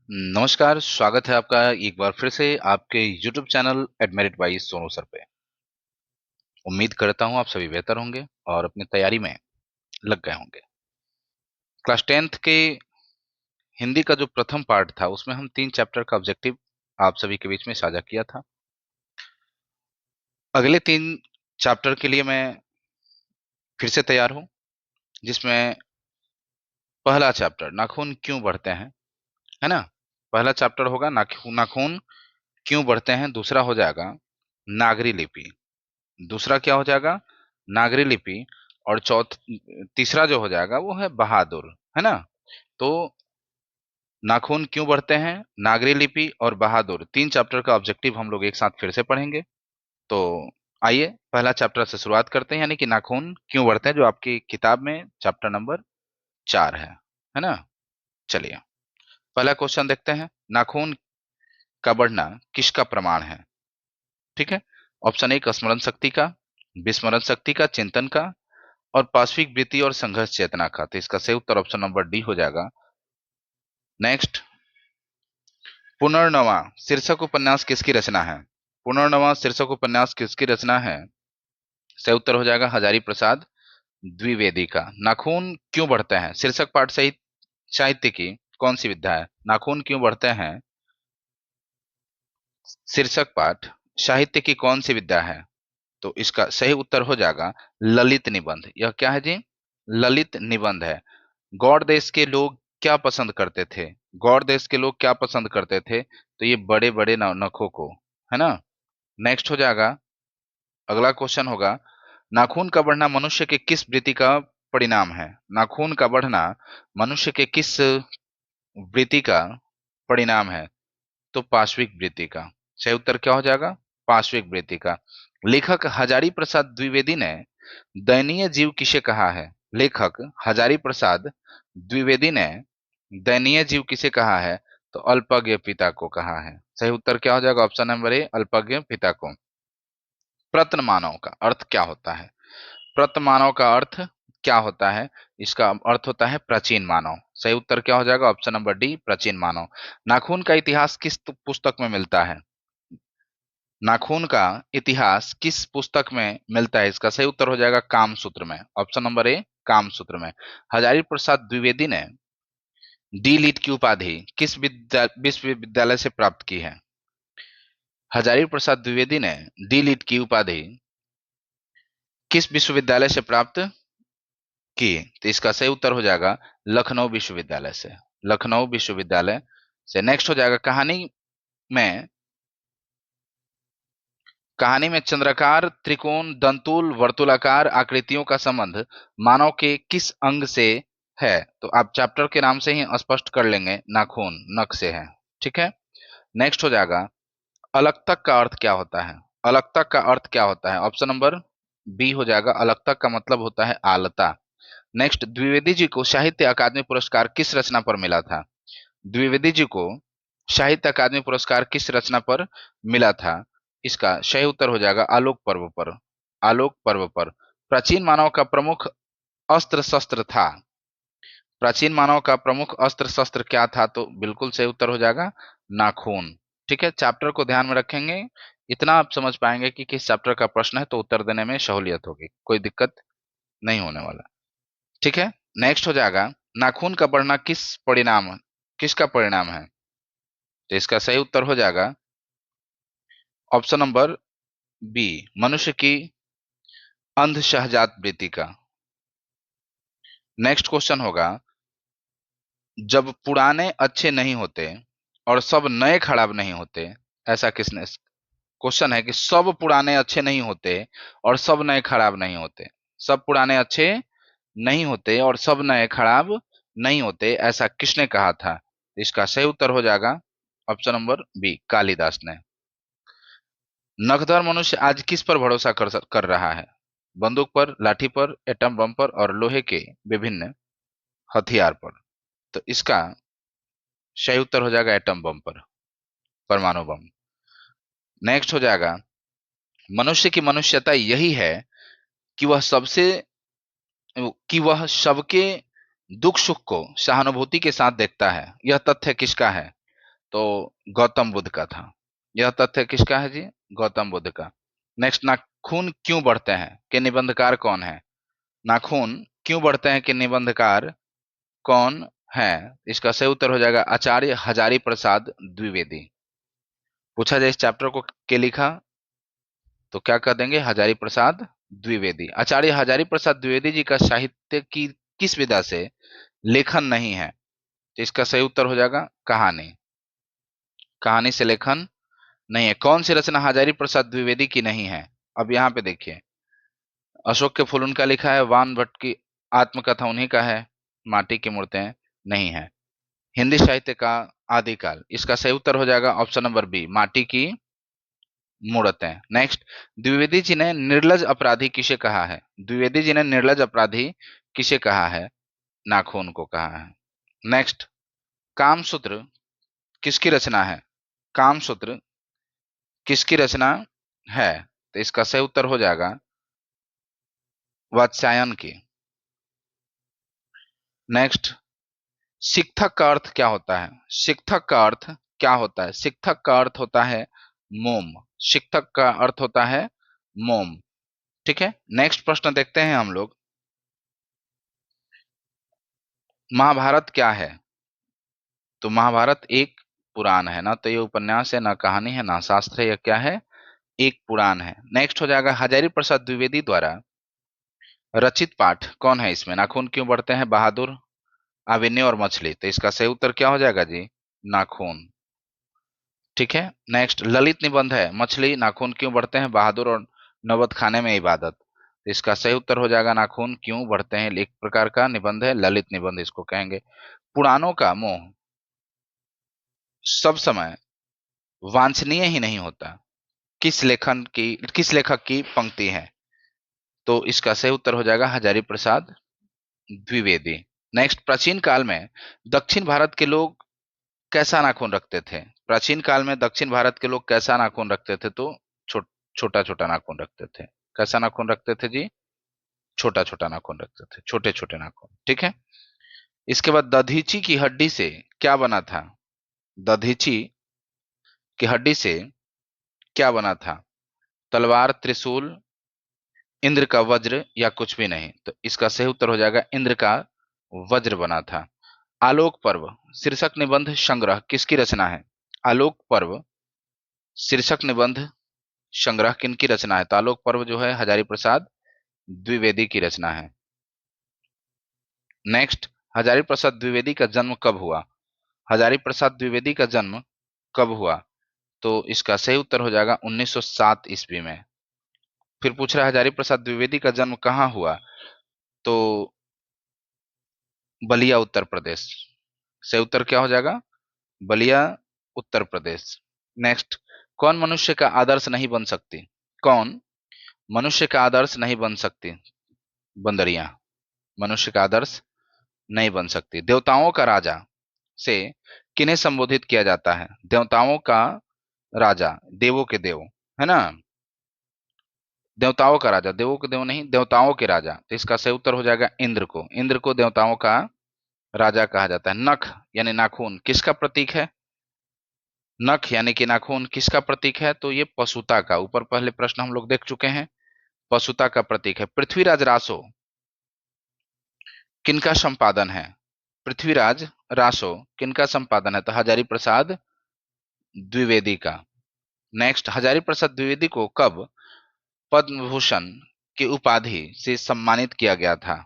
नमस्कार, स्वागत है आपका एक बार फिर से आपके YouTube channel Admerit by Sonu sir पे। उम्मीद करता हूँ आप सभी बेहतर होंगे और अपनी तैयारी में लग गए होंगे। क्लास 10th के हिंदी का जो प्रथम पार्ट था उसमें हम 3 चैप्टर का ऑब्जेक्टिव आप सभी के बीच में साझा किया था। अगले 3 चैप्टर के लिए मैं फिर से तैयार हूँ, जिसमें पहला चैप्टर नाखून क्यों बढ़ते हैं, है ना? पहला चैप्टर होगा नाखून क्यों बढ़ते हैं। दूसरा हो जाएगा नागरी लिपि। दूसरा क्या हो जाएगा? नागरी लिपि। और तीसरा जो हो जाएगा वो है बहादुर, है ना? तो नाखून क्यों बढ़ते हैं, नागरी लिपि और बहादुर, 3 चैप्टर का ऑब्जेक्टिव हम लोग एक साथ फिर से पढ़ेंगे। तो आइए पहला चैप्टर से शुरुआत करते हैं, यानी कि नाखून क्यों बढ़ते हैं, जो आपकी किताब में चैप्टर नंबर 4 है ना? चलिए पहला क्वेश्चन देखते हैं। नाखून का बढ़ना किसका प्रमाण है? ठीक है। ऑप्शन 1 स्मरण शक्ति का, विस्मरण शक्ति का, चिंतन का और पाश्विक वृत्ति और संघर्ष चेतना का। तो इसका सही उत्तर ऑप्शन नंबर डी हो जाएगा। नेक्स्ट, पुनर्नवा शीर्षक उपन्यास किसकी रचना है? पुनर्नवा शीर्षक उपन्यास किसकी रचना है? सही उत्तर हो जाएगा हजारी प्रसाद द्विवेदी का। नाखून क्यों बढ़ते हैं शीर्षक पाठ सहित साहित्य की कौन सी विधा है? नाखून क्यों बढ़ते हैं शीर्षक पाठ साहित्य की कौन सी विद्या है? तो इसका सही उत्तर हो जाएगा ललित निबंध। यह क्या है जी? ललित निबंध है। गौड़ देश के लोग क्या पसंद करते थे? गौड़ देश के लोग क्या पसंद करते थे? तो ये बड़े बड़े नखों को, है ना? नेक्स्ट हो जाएगा, अगला क्वेश्चन होगा, नाखून का बढ़ना मनुष्य के किस वृत्ति का परिणाम है? नाखून का बढ़ना मनुष्य के किस वृत्ति का परिणाम है? तो पाश्विक वृत्ति का। सही उत्तर क्या हो जाएगा? पाश्विक वृत्ति का। लेखक हजारी प्रसाद द्विवेदी ने दयनीय जीव किसे कहा है? लेखक हजारी प्रसाद द्विवेदी ने दयनीय जीव किसे कहा है? तो अल्पज्ञ पिता को कहा है। सही उत्तर क्या हो जाएगा? ऑप्शन नंबर ए, अल्पज्ञ पिता को। प्रत्न मानव का अर्थ क्या होता है? प्रत्न मानव का अर्थ क्या होता है? इसका अर्थ होता है प्राचीन मानव। सही उत्तर क्या हो जाएगा? ऑप्शन नंबर डी, प्राचीन मानव। नाखून का इतिहास किस पुस्तक में मिलता है? नाखून का इतिहास किस पुस्तक में मिलता है? इसका सही उत्तर हो जाएगा कामसूत्र में। ऑप्शन नंबर ए, कामसूत्र में। हजारी प्रसाद द्विवेदी ने डी लिट की उपाधि किस विश्वविद्यालय से प्राप्त की है? हजारी प्रसाद द्विवेदी ने डी लिट की उपाधि किस विश्वविद्यालय से प्राप्त की? तो इसका सही उत्तर हो जाएगा लखनऊ विश्वविद्यालय से। लखनऊ विश्वविद्यालय से। नेक्स्ट हो जाएगा, में कहानी में चंद्राकार, त्रिकोण, दंतुल, वर्तुलाकार आकृतियों का संबंध मानव के किस अंग से है? तो आप चैप्टर के नाम से ही स्पष्ट कर लेंगे, नाखून नख से है। ठीक है। नेक्स्ट हो जाएगा, अलक्तक का अर्थ क्या होता है? अलक्तक का अर्थ क्या होता है? ऑप्शन नंबर बी हो जाएगा, अलक्तक का मतलब होता है आलता। नेक्स्ट, द्विवेदी जी को साहित्य अकादमी पुरस्कार किस रचना पर मिला था? द्विवेदी जी को साहित्य अकादमी पुरस्कार किस रचना पर मिला था? इसका सही उत्तर हो जाएगा आलोक पर्व पर। आलोक पर्व पर। प्राचीन मानव का प्रमुख अस्त्र शस्त्र था। प्राचीन मानव का प्रमुख अस्त्र शस्त्र क्या था? तो बिल्कुल सही उत्तर हो जाएगा नाखून। ठीक है, चैप्टर को ध्यान में रखेंगे, इतना आप समझ पाएंगे कि किस चैप्टर का प्रश्न है, तो उत्तर देने में सहूलियत होगी, कोई दिक्कत नहीं होने वाला। ठीक है। नेक्स्ट हो जाएगा, नाखून का बढ़ना किसका परिणाम है? तो इसका सही उत्तर हो जाएगा ऑप्शन नंबर बी, मनुष्य की अंध शहजात वृत्ति का। नेक्स्ट क्वेश्चन होगा, जब पुराने अच्छे नहीं होते और सब नए खराब नहीं होते, ऐसा किसने? क्वेश्चन है कि सब पुराने अच्छे नहीं होते और सब नए खराब नहीं होते। सब पुराने अच्छे नहीं होते और सब नए खराब नहीं होते, ऐसा किसने कहा था? इसका सही उत्तर हो जाएगा ऑप्शन नंबर बी, कालिदास ने। नखदर मनुष्य आज किस पर भरोसा कर रहा है? बंदूक पर, लाठी पर, एटम बम पर और लोहे के विभिन्न हथियार पर। तो इसका सही उत्तर हो जाएगा एटम बम पर, परमाणु बम। नेक्स्ट हो जाएगा, मनुष्य की मनुष्यता यही है कि वह सबके दुख सुख को सहानुभूति के साथ देखता है। यह तथ्य किसका है? तो गौतम बुद्ध का था। यह तथ्य किसका है जी? गौतम बुद्ध का। नेक्स्ट, नाखून क्यों बढ़ते हैं के निबंधकार कौन है? नाखून क्यों बढ़ते हैं के निबंधकार कौन है? इसका सही उत्तर हो जाएगा आचार्य हजारी प्रसाद द्विवेदी। पूछा जाए इस चैप्टर को के लिखा, तो क्या कर देंगे? हजारी प्रसाद द्विवेदी। आचार्य हजारी प्रसाद द्विवेदी जी का साहित्य की किस विधा से लेखन नहीं है? तो इसका सही उत्तर हो जाएगा कहानी। कहानी से लेखन नहीं है। कौन सी रचना हजारी प्रसाद द्विवेदी की नहीं है? अब यहाँ पे देखिए, अशोक के फूल उनका लिखा है, वान भट्ट की आत्मकथा उन्हीं का है, माटी की मूर्तें नहीं है। हिंदी साहित्य का आदिकाल, इसका सही उत्तर हो जाएगा ऑप्शन नंबर बी, माटी की मूर्तें। नेक्स्ट, द्विवेदी जी ने निर्लज अपराधी किसे कहा है? द्विवेदी जी ने निर्लज अपराधी किसे कहा है? नाखून को कहा है। नेक्स्ट, कामसूत्र किसकी रचना है? कामसूत्र किसकी रचना है? तो इसका सही उत्तर हो जाएगा वात्स्यायन की। नेक्स्ट, शिक्षक का अर्थ क्या होता है? शिक्षक का अर्थ क्या होता है? शिक्षक का अर्थ होता है मोम। शिक्षक का अर्थ होता है मोम। ठीक है, नेक्स्ट प्रश्न देखते हैं हम लोग। महाभारत क्या है? तो महाभारत एक पुराण है ना, तो ये उपन्यास है ना, कहानी है ना, शास्त्र है, यह क्या है? एक पुराण है। नेक्स्ट हो जाएगा हजारी प्रसाद द्विवेदी द्वारा रचित पाठ कौन है इसमें? नाखून क्यों बढ़ते हैं, बहादुर, अभिनय और मछली। तो इसका सही उत्तर क्या हो जाएगा जी? नाखून। ठीक है, नेक्स्ट ललित निबंध है, मछली, नाखून क्यों बढ़ते हैं, बहादुर और नौबत खाने में इबादत। तो इसका सही उत्तर हो जाएगा नाखून क्यों बढ़ते हैं। एक प्रकार का निबंध है, ललित निबंध इसको कहेंगे। पुराणों का मोह सब समय वांछनीय ही नहीं होता, किस लेखक की पंक्ति है? तो इसका सही उत्तर हो जाएगा हजारी प्रसाद द्विवेदी। नेक्स्ट, प्राचीन काल में दक्षिण भारत के लोग कैसा नाखून रखते थे? प्राचीन काल में दक्षिण भारत के लोग कैसा नाखून रखते थे? तो छोटा छोटा नाखून रखते थे। कैसा नाखून रखते थे जी? छोटा छोटा नाखून रखते थे, छोटे छोटे नाखून। ठीक है, इसके बाद दधीची की हड्डी से क्या बना था? दधीची की हड्डी से क्या बना था? तलवार, त्रिशूल, इंद्र का वज्र या कुछ भी नहीं। तो इसका सही उत्तर हो जाएगा इंद्र का वज्र बना था। आलोक पर्व शीर्षक निबंध संग्रह किसकी रचना है? आलोक पर्व शीर्षक निबंध संग्रह किनकी रचना है? तो आलोक पर्व जो है हजारी प्रसाद द्विवेदी की रचना है। नेक्स्ट, हजारी प्रसाद द्विवेदी का जन्म कब हुआ? हजारी प्रसाद द्विवेदी का जन्म कब हुआ? तो इसका सही उत्तर हो जाएगा 1907 ईस्वी में। फिर पूछ रहा है हजारी प्रसाद द्विवेदी का जन्म कहाँ हुआ? तो बलिया, उत्तर प्रदेश। सही उत्तर क्या हो जाएगा? बलिया, उत्तर प्रदेश। नेक्स्ट, कौन मनुष्य का आदर्श नहीं बन सकती? कौन मनुष्य का आदर्श नहीं बन सकती? बंदरियां मनुष्य का आदर्श नहीं बन सकती। देवताओं का राजा से किन्हें संबोधित किया जाता है? देवताओं का राजा, देवों के देव, है ना, देवताओं का राजा, देवों के देव नहीं, देवताओं के राजा। तो इसका सही उत्तर हो जाएगा इंद्र को। इंद्र को देवताओं का राजा कहा जाता है। नख यानी नाखून किसका प्रतीक है? नख यानी कि नाखून किसका प्रतीक है? तो ये पशुता का, ऊपर पहले प्रश्न हम लोग देख चुके हैं, पशुता का प्रतीक है। पृथ्वीराज रासो किनका संपादन है? पृथ्वीराज रासो किनका संपादन है? तो हजारी प्रसाद द्विवेदी का। नेक्स्ट, हजारी प्रसाद द्विवेदी को कब पद्म भूषण की उपाधि से सम्मानित किया गया था?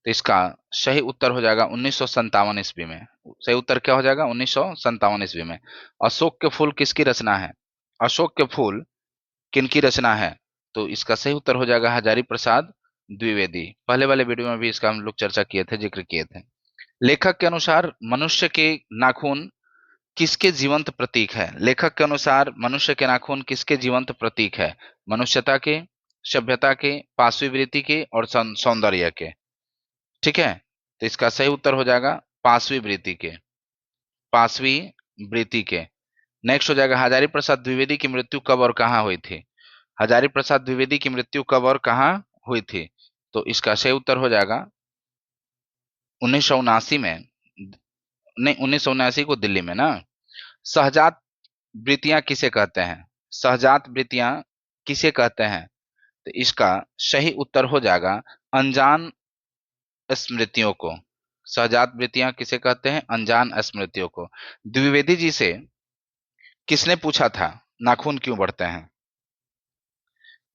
तो इसका सही उत्तर हो जाएगा 1957 ईस्वी में। सही उत्तर क्या हो जाएगा? 1957 ईस्वी में। अशोक के फूल किसकी रचना है? अशोक के फूल किनकी रचना है? तो इसका सही उत्तर हो जाएगा हजारी प्रसाद द्विवेदी। पहले वाले वीडियो में भी इसका हम लोग चर्चा किए थे, जिक्र किए थे। लेखक के अनुसार मनुष्य के नाखून किसके जीवंत प्रतीक है? लेखक के अनुसार मनुष्य के नाखून किसके जीवंत प्रतीक है? मनुष्यता के, सभ्यता के, पाशवी वृत्ति के और सौंदर्य के। ठीक है, तो इसका सही उत्तर हो जाएगा पाशवी वृत्ति के, पाशवी वृत्ति के। नेक्स्ट हो जाएगा हजारी प्रसाद द्विवेदी की मृत्यु कब और कहाँ हुई थी? हजारी प्रसाद द्विवेदी की मृत्यु कब और कहाँ हुई थी? तो इसका सही उत्तर हो जाएगा 1979 में। नहीं, 1979 को दिल्ली में ना, सहजात वृत्तियां किसे कहते हैं? सहजात वृत्तियां किसे कहते हैं? तो इसका सही उत्तर हो जाएगा अनजान स्मृतियों को। सहजात वृत्तियां किसे कहते हैं? अनजान स्मृतियों को। द्विवेदी जी से किसने पूछा था नाखून क्यों बढ़ते हैं?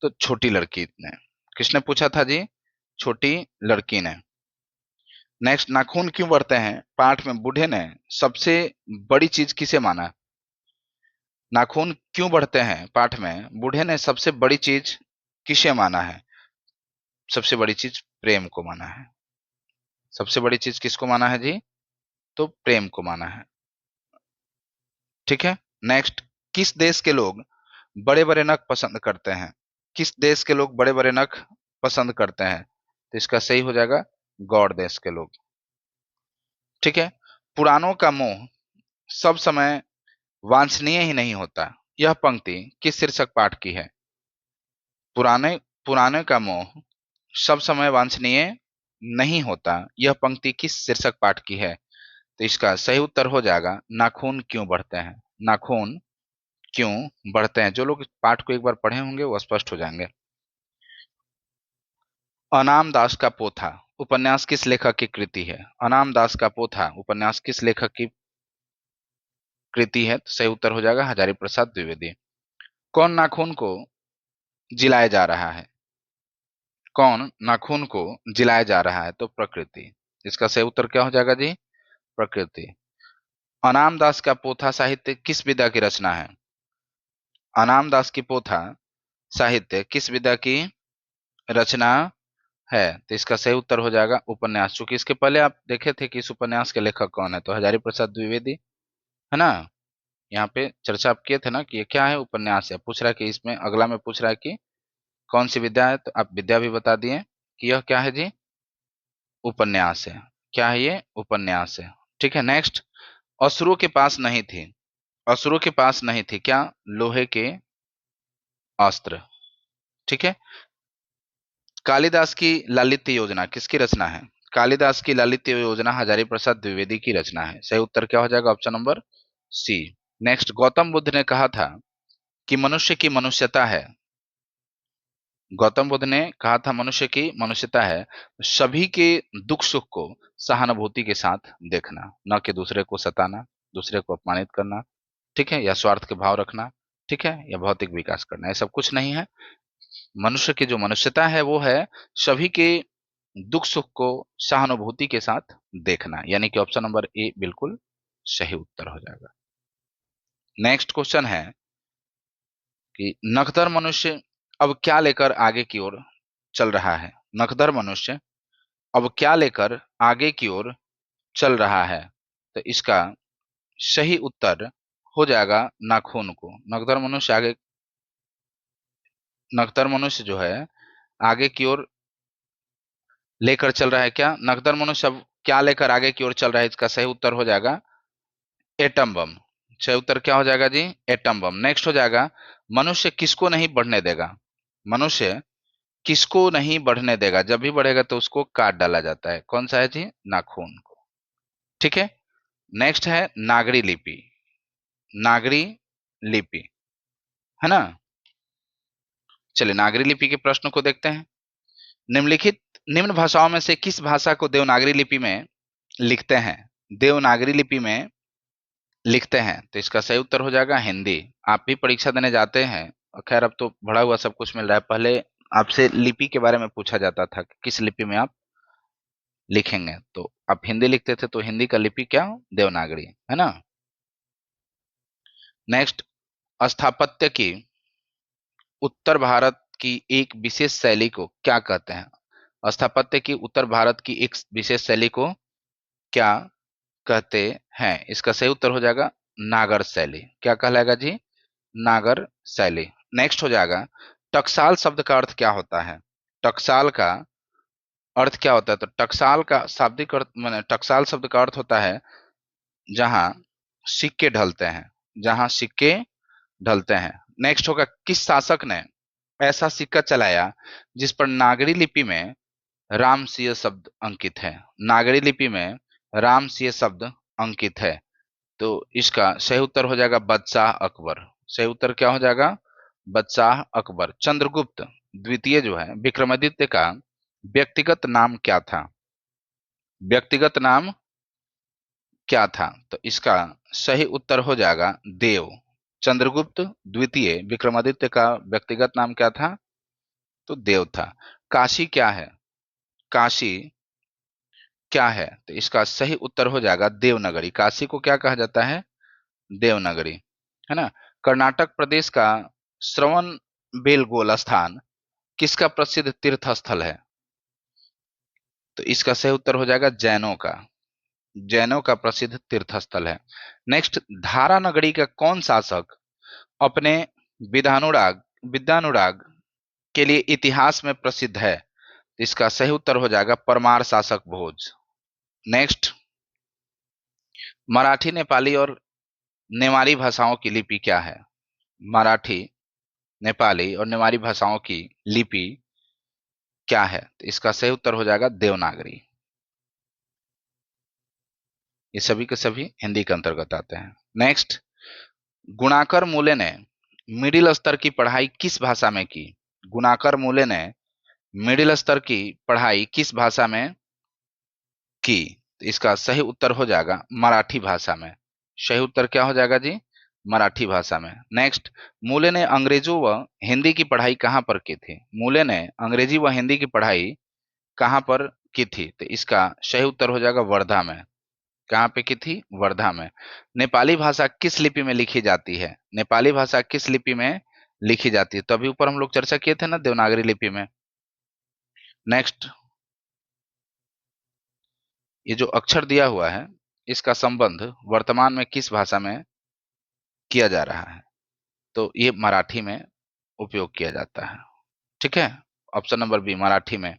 तो छोटी लड़की ने। किसने पूछा था जी? छोटी लड़की ने। नेक्स्ट, नाखून क्यों बढ़ते हैं पाठ में बूढ़े ने सबसे बड़ी चीज किसे माना? नाखून क्यों बढ़ते हैं पाठ में बूढ़े ने सबसे बड़ी चीज किसे माना है? सबसे बड़ी चीज प्रेम को माना है। सबसे बड़ी चीज किसको माना है जी? तो प्रेम को माना है। ठीक है। नेक्स्ट, किस देश के लोग बड़े बड़े नख पसंद करते हैं? किस देश के लोग बड़े बड़े नख पसंद करते हैं? तो इसका सही हो जाएगा गौड़ देश के लोग। ठीक है। पुराणों का मोह सब समय वांछनीय ही नहीं होता, यह पंक्ति किस शीर्षक पाठ की है? पुराने पुराने का मोह सब समय वांछनीय नहीं होता, यह पंक्ति किस शीर्षक पाठ की है? तो इसका सही उत्तर हो जाएगा नाखून क्यों बढ़ते हैं। नाखून क्यों बढ़ते हैं। जो लोग इस पाठ को एक बार पढ़े होंगे वो स्पष्ट हो जाएंगे। अनाम दास का पोथा उपन्यास किस लेखक की कृति है? अनाम दास का पोथा उपन्यास किस लेखक की कृति है? तो सही उत्तर हो जाएगा हजारी प्रसाद द्विवेदी। कौन नाखून को जिलाया जा रहा है? कौन नाखून को जिलाया जा रहा है? तो प्रकृति। इसका सही उत्तर क्या हो जाएगा जी? प्रकृति। अनाम दास का पोथा साहित्य किस विधा की रचना है? अनाम दास की पोथा साहित्य किस विधा की रचना है? तो इसका सही उत्तर हो जाएगा उपन्यास। चूंकि इसके पहले आप देखे थे कि इस उपन्यास के लेखक कौन है, तो हजारी प्रसाद द्विवेदी है ना। यहाँ पे चर्चा आप किए थे ना कि ये क्या है, उपन्यास है। पूछ रहा है कि इसमें अगला में पूछ रहा है कि कौन सी विद्या है, तो आप विद्या भी बता दिए कि यह क्या है जी? उपन्यास है। क्या है ये? उपन्यास है। ठीक है। नेक्स्ट, असुरों के पास नहीं थी। असुरों के पास नहीं थी क्या? लोहे के अस्त्र। ठीक है। कालिदास की लालित्य योजना किसकी रचना है? कालिदास की लालित्य योजना हजारी प्रसाद द्विवेदी की रचना है। सही उत्तर क्या हो जाएगा? Option number C. Next, Gautam Buddha ने कहा था कि मनुष्य की मनुष्यता है। गौतम बुद्ध ने कहा था मनुष्य की मनुष्यता है सभी के दुख सुख को सहानुभूति के साथ देखना, न कि दूसरे को सताना, दूसरे को अपमानित करना, ठीक है, या स्वार्थ के भाव रखना, ठीक है, या भौतिक विकास करना। ये सब कुछ नहीं है। मनुष्य की जो मनुष्यता है वो है सभी के दुख सुख को सहानुभूति के साथ देखना, यानी कि ऑप्शन नंबर ए बिल्कुल सही उत्तर हो जाएगा। नेक्स्ट क्वेश्चन है कि नखदर मनुष्य अब क्या लेकर आगे की ओर चल रहा है? नखदर मनुष्य अब क्या लेकर आगे की ओर चल रहा है? तो इसका सही उत्तर हो जाएगा नाखून को। नखदर मनुष्य जो है आगे की ओर लेकर चल रहा है क्या? नखदर मनुष्य अब क्या लेकर आगे की ओर चल रहा है? इसका सही उत्तर हो जाएगा एटम बम। सही उत्तर क्या हो जाएगा जी? Atom bomb. नेक्स्ट हो जाएगा मनुष्य किसको नहीं बढ़ने देगा? मनुष्य किसको नहीं बढ़ने देगा? जब भी बढ़ेगा तो उसको काट डाला जाता है। कौन सा है जी? नाखून को। ठीक है। नेक्स्ट है नागरी लिपि। नागरी लिपि है ना। चलिए नागरी लिपि के प्रश्न को देखते हैं। निम्नलिखित निम्न भाषाओं में से किस भाषा को देवनागरी लिपि में लिखते हैं? देवनागरी लिपि में लिखते हैं। तो इसका सही उत्तर हो जाएगा हिंदी। आप भी परीक्षा देने जाते हैं और खैर अब तो बढ़ा हुआ सब कुछ मिल रहा है। पहले आपसे लिपि के बारे में पूछा जाता था कि किस लिपि में आप लिखेंगे, तो आप हिंदी लिखते थे, तो हिंदी का लिपि क्या? देवनागरी है ना। नेक्स्ट, स्थापत्य की उत्तर भारत की एक विशेष शैली को क्या कहते हैं? स्थापत्य की उत्तर भारत की एक विशेष शैली को क्या कहते हैं? इसका सही उत्तर हो जाएगा नागर शैली। क्या कहलाएगा जी? नागर शैली। नेक्स्ट हो जाएगा टकसाल शब्द का अर्थ क्या होता है? टकसाल का अर्थ क्या होता है? तो टकसाल का शाब्दिक अर्थ माने टकसाल शब्द का अर्थ होता है जहां सिक्के ढलते हैं। जहां सिक्के ढलते हैं। नेक्स्ट होगा किस शासक ने ऐसा सिक्का चलाया जिस पर नागरी लिपि में रामसिंह शब्द अंकित है? नागरी लिपि में रामसिंह शब्द अंकित है। तो इसका सही उत्तर हो जाएगा बादशाह अकबर। सही उत्तर क्या हो जाएगा? बादशाह अकबर। चंद्रगुप्त द्वितीय जो है विक्रमादित्य का व्यक्तिगत नाम क्या था? व्यक्तिगत नाम क्या था? तो इसका सही उत्तर हो जाएगा देव। चंद्रगुप्त द्वितीय विक्रमादित्य का व्यक्तिगत नाम क्या था? तो देव था। काशी क्या है? काशी क्या है? तो इसका सही उत्तर हो जाएगा देवनगरी। काशी को क्या कहा जाता है? देवनगरी, है ना। कर्नाटक प्रदेश का श्रवण बेलगोला स्थान किसका प्रसिद्ध तीर्थ स्थल है? तो इसका सही उत्तर हो जाएगा जैनों का। जैनों का प्रसिद्ध तीर्थ स्थल है। नेक्स्ट, धारा नगरी का कौन शासक अपने विधानुराग विद्यानुराग के लिए इतिहास में प्रसिद्ध है? इसका सही उत्तर हो जाएगा परमार शासक भोज। नेक्स्ट, मराठी, नेपाली और नेवारी भाषाओं की लिपि क्या है? मराठी, नेपाली और नेवारी भाषाओं की लिपि क्या है? तो इसका सही उत्तर हो जाएगा देवनागरी। ये सभी के सभी हिंदी के अंतर्गत आते हैं। नेक्स्ट, गुणाकर मूले ने मिडिल स्तर की पढ़ाई किस भाषा में की? गुणाकर मूले ने मिडिल स्तर की पढ़ाई किस भाषा में की? तो इसका सही उत्तर हो जाएगा मराठी भाषा में। सही उत्तर क्या हो जाएगा जी? मराठी भाषा में। नेक्स्ट, मूले ने अंग्रेजों व हिंदी की पढ़ाई कहाँ पर की थी? मूले ने अंग्रेजी व हिंदी की पढ़ाई कहाँ पर की थी? तो इसका सही उत्तर हो जाएगा वर्धा में। कहाँ पे की थी? वर्धा में। नेपाली भाषा किस लिपि में लिखी जाती है? नेपाली भाषा किस लिपि में लिखी जाती है? तो अभी ऊपर हम लोग चर्चा किए थे ना, देवनागरी लिपि में। नेक्स्ट, ये जो अक्षर दिया हुआ है इसका संबंध वर्तमान में किस भाषा में किया जा रहा है? तो ये मराठी में उपयोग किया जाता है। ठीक है, ऑप्शन नंबर बी मराठी में।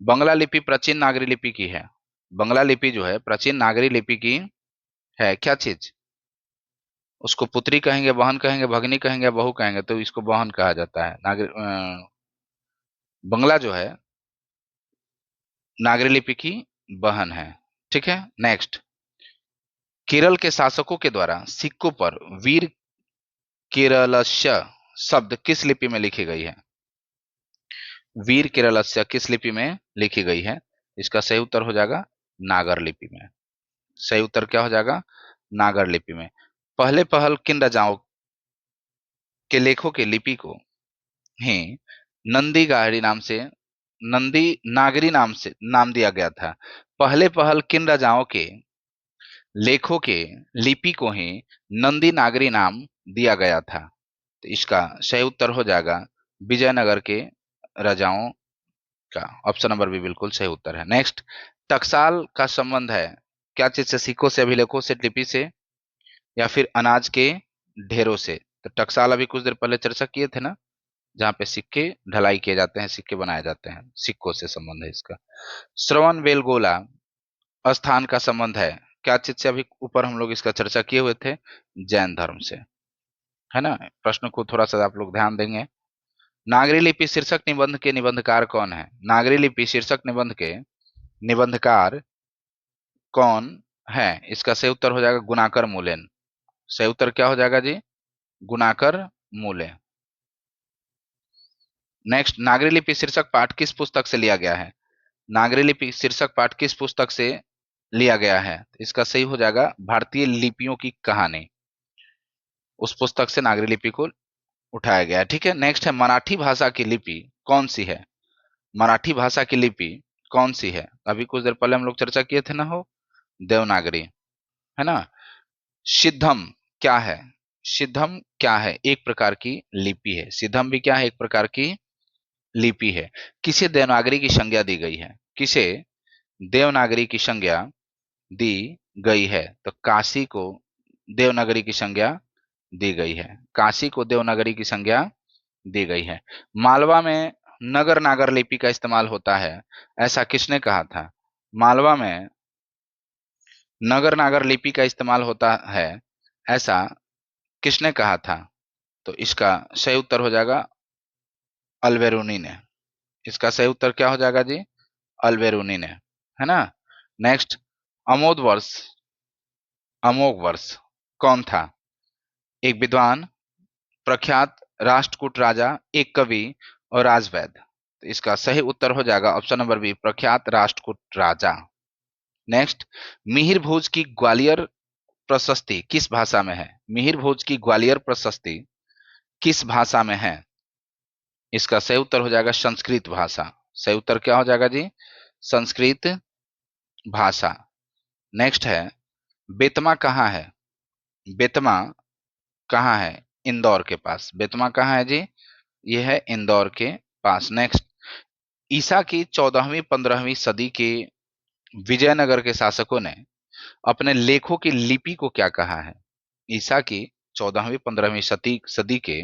बंगला लिपि प्राचीन नागरी लिपि की है। बंगला लिपि जो है प्राचीन नागरी लिपि की है क्या चीज? उसको पुत्री कहेंगे, बहन कहेंगे, भगनी कहेंगे, बहू कहेंगे? तो इसको बहन कहा जाता है। बंगला जो है नागरी लिपि की बहन है। ठीक है। नेक्स्ट, केरल के शासकों के द्वारा सिक्कों पर वीर केरलस्य शब्द किस लिपि में लिखी गई है? वीर केरलस्य किस लिपि में लिखी गई है? इसका सही उत्तर हो जाएगा नागर लिपि में। सही उत्तर क्या हो जाएगा? नागर लिपि में। पहले पहल किन राजाओं के लेखों के लिपि को ही नंदी गाहरी नाम से नंदी नागरी नाम से नाम दिया गया था? पहले पहल किन राजाओं के लेखों के लिपि को ही नंदी नागरी नाम दिया गया था? तो इसका सही उत्तर हो जाएगा विजयनगर के राजाओं का। ऑप्शन नंबर बी बिल्कुल सही उत्तर है। नेक्स्ट, टकसाल का संबंध है क्या चीज से? सिक्कों से, अभिलेखों से, लिपि से, या फिर अनाज के ढेरों से? तो टकसाल अभी कुछ देर पहले चर्चा किए थे ना, जहाँ पे सिक्के ढलाई किए जाते हैं, सिक्के बनाए जाते हैं, सिक्कों से संबंध है इसका। श्रवण बेलगोला स्थान का संबंध है क्या चीज से? अभी ऊपर हम लोग इसका चर्चा किए हुए थे, जैन धर्म से, है ना। प्रश्न को थोड़ा सा आप लोग ध्यान देंगे। नागरी लिपि शीर्षक निबंध के निबंधकार कौन है? नागरी लिपि शीर्षक निबंध के निबंधकार कौन है? इसका सही उत्तर हो जाएगा गुणाकर मूलेन। सही उत्तर क्या हो जाएगा जी? गुणाकर मूले। नेक्स्ट, नागरी लिपि शीर्षक पाठ किस पुस्तक से लिया गया है? नागरी लिपि शीर्षक पाठ किस पुस्तक से लिया गया है? इसका सही हो जाएगा भारतीय लिपियों की कहानी। उस पुस्तक से नागरी लिपि को उठाया गया है। ठीक है। नेक्स्ट है, मराठी भाषा की लिपि कौन सी है? मराठी भाषा की लिपि कौन सी है? अभी कुछ देर पहले हम लोग चर्चा किए थे ना, हो देवनागरी, है ना। सिद्धम क्या है? सिद्धम क्या है? एक प्रकार की लिपि है। सिद्धम भी क्या है? एक प्रकार की लिपि है। किसे देवनागरी की संज्ञा दी गई है? किसे देवनागरी की संज्ञा दी गई है? तो काशी को देवनागरी की संज्ञा दी गई है। काशी को देवनागरी की संज्ञा दी गई है। मालवा में नगर नागर लिपि का इस्तेमाल होता है, ऐसा किसने कहा था? मालवा में नगर नागर लिपि का इस्तेमाल होता है, ऐसा किसने कहा था? तो इसका सही उत्तर हो जाएगा अल्बेरुनी ने। इसका सही उत्तर क्या हो जाएगा जी? अल्बेरुनी ने, है ना। नेक्स्ट, अमोद वर्ष अमोघ वर्ष कौन था? एक विद्वान, प्रख्यात राष्ट्रकूट राजा, एक कवि और राजवैद। तो इसका सही उत्तर हो जाएगा ऑप्शन नंबर बी, प्रख्यात राष्ट्रकूट राजा। नेक्स्ट, मिहिर भोज की ग्वालियर प्रशस्ति किस भाषा में है? मिहिर भोज की ग्वालियर प्रशस्ति किस भाषा में है? इसका सही उत्तर हो जाएगा संस्कृत भाषा। सही उत्तर क्या हो जाएगा जी? संस्कृत भाषा। नेक्स्ट है, बेतमा कहाँ है? बेतमा कहाँ है? इंदौर के पास। बेतमा कहाँ है जी? यह है इंदौर के पास। नेक्स्ट, ईसा की 14वीं 15वीं सदी के विजयनगर के शासकों ने अपने लेखों की लिपि को क्या कहा है? ईसा की 14वीं 15वीं सदी के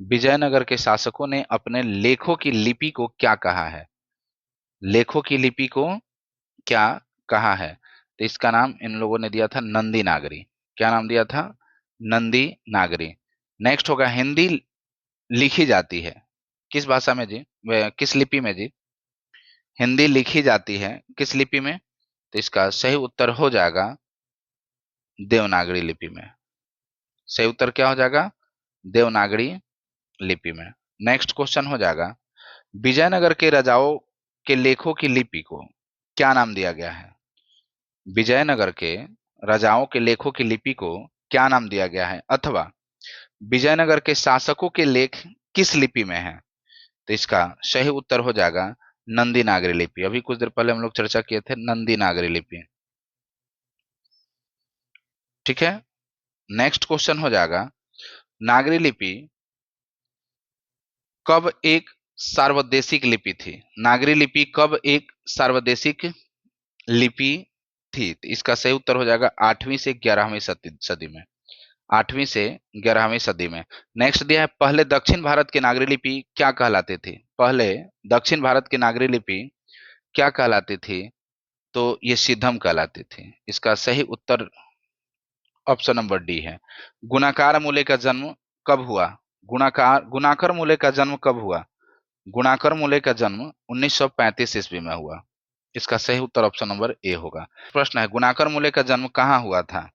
विजयनगर के शासकों ने अपने लेखों की लिपि को क्या कहा है? लेखों की लिपि को क्या कहा है? तो इसका नाम इन लोगों ने दिया था नंदी नागरी। क्या नाम दिया था? नंदी नागरी। नेक्स्ट होगा, हिंदी लिखी जाती है किस भाषा में जी? किस लिपि में जी? हिंदी लिखी जाती है किस लिपि में? तो इसका सही उत्तर हो जाएगा देवनागरी लिपि में। सही उत्तर क्या हो जाएगा? देवनागरी लिपि में। नेक्स्ट क्वेश्चन हो जाएगा, विजयनगर के राजाओं के लेखों की लिपि को क्या नाम दिया गया है? विजयनगर के राजाओं के लेखों की लिपि को क्या नाम दिया गया है? अथवा विजयनगर के शासकों के लेख किस लिपि में है? तो इसका सही उत्तर हो जाएगा नंदी नागरी लिपि। अभी कुछ देर पहले हम लोग चर्चा किए थे नंदी नागरी लिपि। ठीक है। नेक्स्ट क्वेश्चन हो जाएगा, नागरी लिपि कब एक सार्वदेशिक लिपि थी? नागरी लिपि कब एक सार्वदेशिक लिपि थी? तो इसका सही उत्तर हो जाएगा 8वीं से 11वीं सदी में। 8वीं से 11वीं सदी में। नेक्स्ट दिया है, पहले दक्षिण भारत की नागरी लिपि क्या कहलाती थी? पहले दक्षिण भारत की नागरी लिपि क्या कहलाती थी? तो ये सिद्धम कहलाती थी। इसका सही उत्तर ऑप्शन नंबर डी है। गुणाकार मूल्य का जन्म कब हुआ? गुणाकर मूल्य का जन्म कब हुआ? गुणाकर मूल्य का जन्म 1935 ईस्वी में हुआ। इसका सही उत्तर ऑप्शन नंबर ए होगा। प्रश्न है, गुणाकर मूल्य का जन्म कहाँ हुआ था?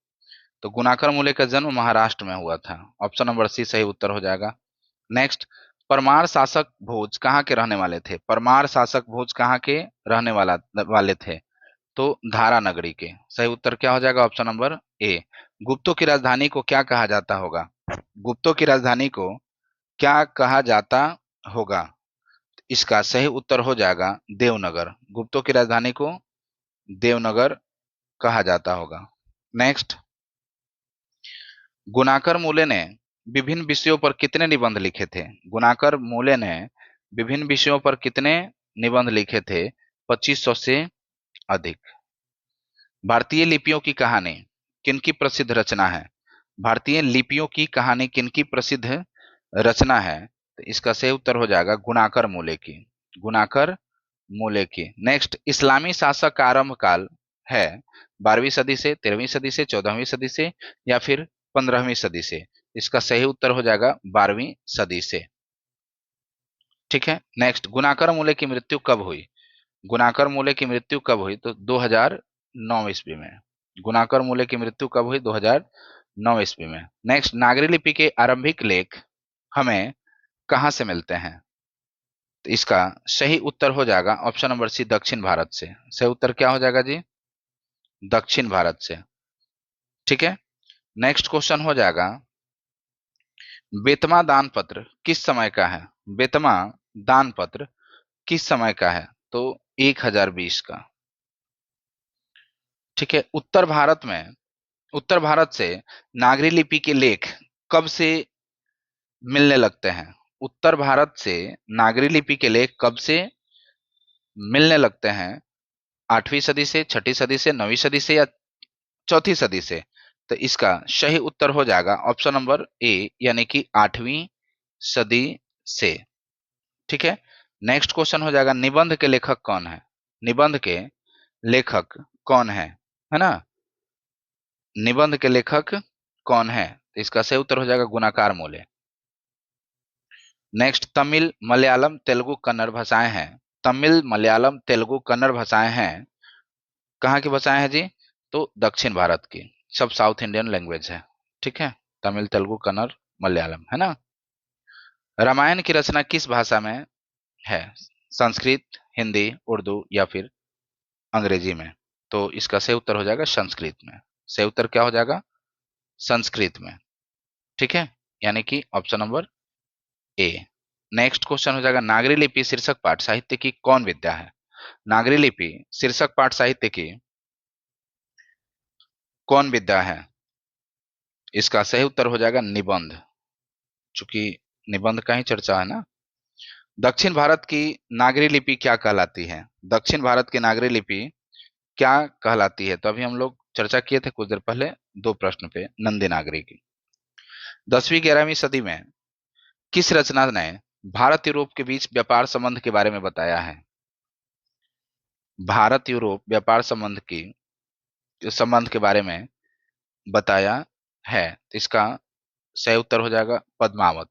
तो गुणाकर मूल्य का जन्म महाराष्ट्र में हुआ था। ऑप्शन नंबर सी सही उत्तर हो जाएगा। नेक्स्ट, परमार शासक भोज कहाँ के रहने वाले थे? परमार शासक भोज कहाँ के रहने वाले थे? तो धारा नगरी के। सही उत्तर क्या हो जाएगा? Option number A. गुप्तों की राजधानी को क्या कहा जाता होगा? गुप्तों की राजधानी को क्या कहा जाता होगा? इसका सही उत्तर हो जाएगा देवनगर। गुप्तों की राजधानी को देवनगर कहा जाता होगा। नेक्स्ट, गुणाकर मूले ने विभिन्न विषयों पर कितने निबंध लिखे थे? गुणाकर मूले ने विभिन्न विषयों पर कितने निबंध लिखे थे? 2500 से अधिक। भारतीय लिपियों की कहानी किनकी प्रसिद्ध रचना है? भारतीय लिपियों की कहानी किनकी प्रसिद्ध रचना है? तो इसका सही उत्तर हो जाएगा गुणाकर मूले की। गुणाकर मूले की। नेक्स्ट, इस्लामी शासक का आरंभ काल है 12वीं सदी से, 13वीं सदी से, 14वीं सदी से या फिर 15वीं सदी से? इसका सही उत्तर हो जाएगा 12वीं सदी से। ठीक है। नेक्स्ट, गुणाकर मूले की मृत्यु कब हुई? गुणाकर मूले की मृत्यु कब हुई? तो 2009 ईस्वी में। गुणाकर मूले की मृत्यु कब हुई? 2009 ईस्वी में। नेक्स्ट, नागरी लिपि के आरंभिक लेख हमें कहाँ से मिलते हैं? तो इसका सही उत्तर हो जाएगा ऑप्शन नंबर सी, दक्षिण भारत से। सही उत्तर क्या हो जाएगा जी? दक्षिण भारत से। ठीक है। नेक्स्ट क्वेश्चन हो जाएगा, बेतमा दान पत्र किस समय का है? बेतमा दान पत्र किस समय का है? तो 1020 का। ठीक है। उत्तर भारत से नागरी लिपि के लेख कब से मिलने लगते हैं? उत्तर भारत से नागरी लिपि के लेख कब से मिलने लगते हैं? 8वीं सदी से, 6ठी सदी से, 9वीं सदी से या 4थी सदी से? तो इसका सही उत्तर हो जाएगा ऑप्शन नंबर ए, यानी कि 8वीं सदी से। ठीक है। नेक्स्ट क्वेश्चन हो जाएगा, निबंध के लेखक कौन है? निबंध के लेखक कौन है ना? निबंध के लेखक कौन है? तो इसका सही उत्तर हो जाएगा गुणाकार मूल्य। नेक्स्ट, तमिल, मलयालम, तेलुगु, कन्नड़ भाषाएं हैं। तमिल, मलयालम, तेलुगु, कन्नड़ भाषाएं हैं। कहाँ की भाषाएं हैं जी? तो दक्षिण भारत की। सब साउथ इंडियन लैंग्वेज है, ठीक है। तमिल, तेलुगु, कन्नड़, मलयालम, है ना। रामायण की रचना किस भाषा में है? संस्कृत, हिंदी, उर्दू या फिर अंग्रेजी में? तो इसका सही उत्तर हो जाएगा संस्कृत में। सही उत्तर क्या हो जाएगा? संस्कृत में, ठीक है। यानी कि option number A. Next question हो जाएगा, नागरी लिपि शीर्षक पाठ साहित्य की कौन विद्या है? नागरी लिपि शीर्षक पाठ साहित्य की कौन विद्या है? इसका सही उत्तर हो जाएगा निबंध, चूंकि निबंध का ही चर्चा है ना। दक्षिण भारत की नागरी लिपि क्या कहलाती है? दक्षिण भारत की नागरी लिपि क्या कहलाती है? तो अभी हम लोग चर्चा किए थे कुछ देर पहले दो प्रश्न पे नंदी नागरी की। 10वीं 11वीं सदी में किस रचना ने भारत यूरोप के बीच व्यापार संबंध के बारे में बताया है? भारत यूरोप व्यापार संबंध के बारे में बताया है, तो इसका सही उत्तर हो जाएगा पद्मावत,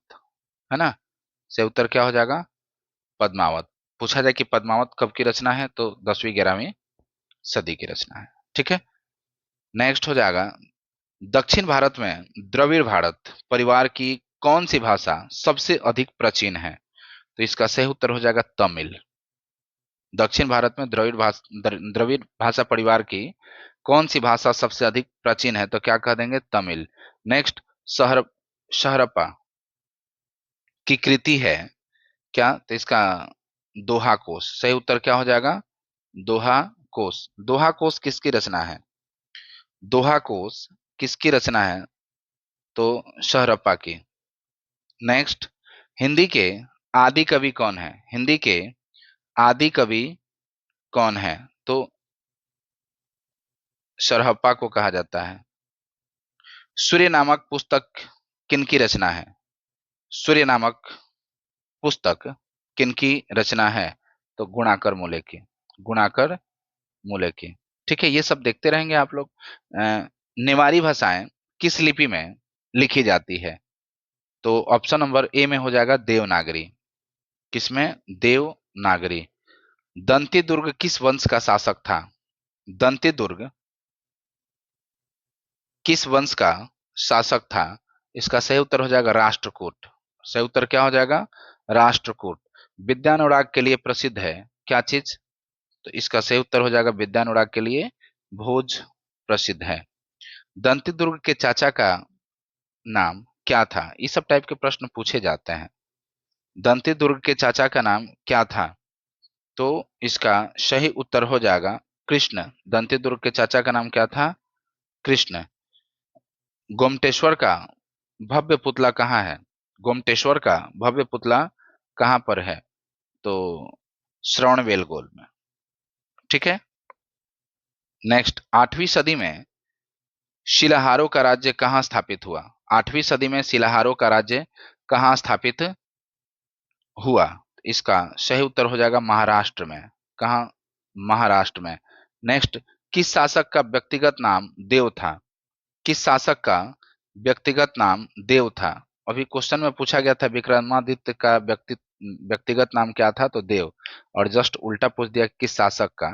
है ना। सही उत्तर क्या हो जाएगा? पद्मावत। पूछा जाए कि पद्मावत कब की रचना है, तो 10वीं 11वीं सदी की रचना है, ठीक है। नेक्स्ट हो जाएगा, दक्षिण भारत में द्रविड़ भारत परिवार की कौन सी भाषा सबसे अधिक प्राचीन है? तो इसका सही उत्तर हो जाएगा तमिल। दक्षिण भारत में द्रविड़ भाषा परिवार की कौन सी भाषा सबसे अधिक प्राचीन है? तो क्या कह देंगे? तमिल। नेक्स्ट, शहर शहरप्पा की कृति है क्या? तो इसका दोहा कोश। सही उत्तर क्या हो जाएगा? दोहा कोश। दोहा कोश किसकी रचना है? दोहा कोश किसकी रचना है? तो शहरप्पा की। नेक्स्ट, हिंदी के आदि कवि कौन है? हिंदी के आदि कवि कौन है? तो शरहप्पा को कहा जाता है। सूर्य नामक पुस्तक किनकी रचना है? सूर्य नामक पुस्तक किनकी रचना है? तो गुणाकर मूले की। गुणाकर मूले की, ठीक है। ये सब देखते रहेंगे आप लोग। नेवारी भाषाएं किस लिपि में लिखी जाती है? तो ऑप्शन नंबर ए में हो जाएगा देवनागरी। किसमें? देवनागरी। दंती दुर्ग किस वंश का शासक था? दंती दुर्ग किस वंश का शासक था? इसका सही उत्तर हो जाएगा राष्ट्रकूट। सही उत्तर क्या हो जाएगा? राष्ट्रकूट। विद्यानुराग के लिए प्रसिद्ध है क्या चीज? तो इसका सही उत्तर हो जाएगा विद्यानुराग के लिए भोज प्रसिद्ध है। दंती दुर्ग के चाचा का नाम क्या था? इस सब टाइप के प्रश्न पूछे जाते हैं। दंती दुर्ग के चाचा का नाम क्या था? तो इसका सही उत्तर हो जाएगा कृष्ण। दंती दुर्ग के चाचा का नाम क्या था? कृष्ण। गोमटेश्वर का भव्य पुतला कहाँ है? गोमटेश्वर का भव्य पुतला कहाँ पर है? तो श्रवणबेलगोल में, ठीक है। नेक्स्ट, 8वीं सदी में शिलाहारों का राज्य कहाँ स्थापित हुआ? 8वीं सदी में शिलाहारों का राज्य कहाँ स्थापित हुआ? इसका सही उत्तर हो जाएगा महाराष्ट्र में। कहाँ? महाराष्ट्र में। नेक्स्ट, किस शासक का व्यक्तिगत नाम देव था? किस शासक का व्यक्तिगत नाम देव था? अभी क्वेश्चन में पूछा गया था विक्रमादित्य का व्यक्तिगत नाम क्या था, तो देव। और जस्ट उल्टा पूछ दिया किस शासक का